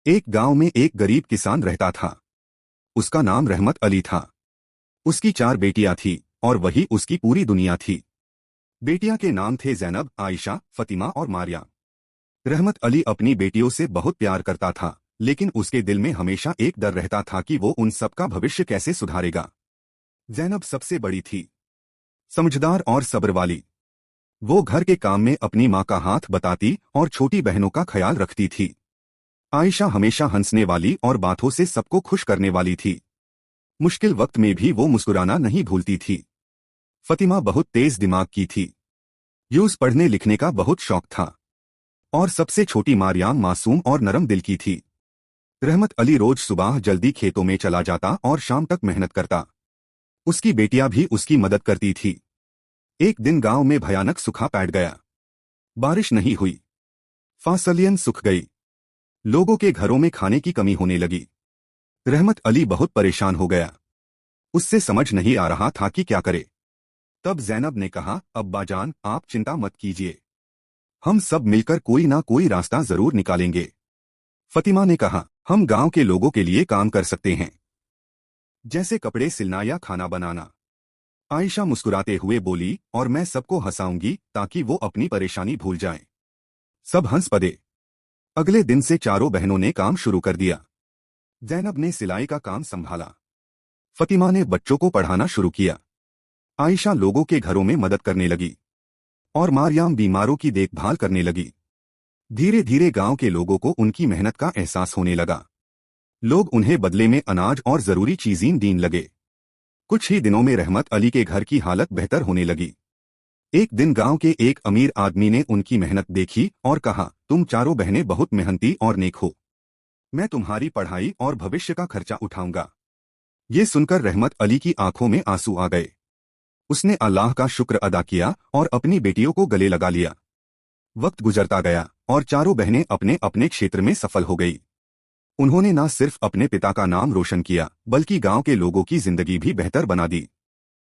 एक गांव में एक गरीब किसान रहता था। उसका नाम रहमत अली था। उसकी 4 बेटियां थी और वही उसकी पूरी दुनिया थी। बेटियां के नाम थे ज़ैनब, आयशा, फतिमा और मारिया। रहमत अली अपनी बेटियों से बहुत प्यार करता था, लेकिन उसके दिल में हमेशा एक डर रहता था कि वो उन सबका भविष्य कैसे सुधारेगा। ज़ैनब सबसे बड़ी थी, समझदार और सब्र वाली। वो घर के काम में अपनी माँ का हाथ बताती और छोटी बहनों का ख्याल रखती थी। आयशा हमेशा हंसने वाली और बातों से सबको खुश करने वाली थी। मुश्किल वक्त में भी वो मुस्कुराना नहीं भूलती थी। फतिमा बहुत तेज दिमाग की थी। यूस पढ़ने लिखने का बहुत शौक था। और सबसे छोटी मारियाम मासूम और नरम दिल की थी। रहमत अली रोज सुबह जल्दी खेतों में चला जाता और शाम तक मेहनत करता। उसकी बेटियां भी उसकी मदद करती थी। एक दिन गांव में भयानक सूखा पड़ गया। बारिश नहीं हुई, फसलियां सूख गई। लोगों के घरों में खाने की कमी होने लगी। रहमत अली बहुत परेशान हो गया। उससे समझ नहीं आ रहा था कि क्या करे। तब ज़ैनब ने कहा, अब्बा जान, आप चिंता मत कीजिए, हम सब मिलकर कोई ना कोई रास्ता जरूर निकालेंगे। फतिमा ने कहा, हम गांव के लोगों के लिए काम कर सकते हैं, जैसे कपड़े सिलना या खाना बनाना। आयशा मुस्कुराते हुए बोली, और मैं सबको हंसाऊंगी ताकि वो अपनी परेशानी भूल जाएं। सब हंस पड़े। अगले दिन से चारों बहनों ने काम शुरू कर दिया। ज़ैनब ने सिलाई का काम संभाला। फतिमा ने बच्चों को पढ़ाना शुरू किया। आयशा लोगों के घरों में मदद करने लगी और मारियाम बीमारों की देखभाल करने लगी। धीरे धीरे गांव के लोगों को उनकी मेहनत का एहसास होने लगा। लोग उन्हें बदले में अनाज और जरूरी चीजें देने लगे। कुछ ही दिनों में रहमत अली के घर की हालत बेहतर होने लगी। एक दिन गांव के एक अमीर आदमी ने उनकी मेहनत देखी और कहा, तुम चारों बहनें बहुत मेहनती और नेक हो, मैं तुम्हारी पढ़ाई और भविष्य का खर्चा उठाऊंगा। ये सुनकर रहमत अली की आंखों में आंसू आ गए। उसने अल्लाह का शुक्र अदा किया और अपनी बेटियों को गले लगा लिया। वक्त गुजरता गया और चारों बहनें अपने अपने क्षेत्र में सफल हो गई। उन्होंने न सिर्फ अपने पिता का नाम रोशन किया, बल्कि गांव के लोगों की जिंदगी भी बेहतर बना दी।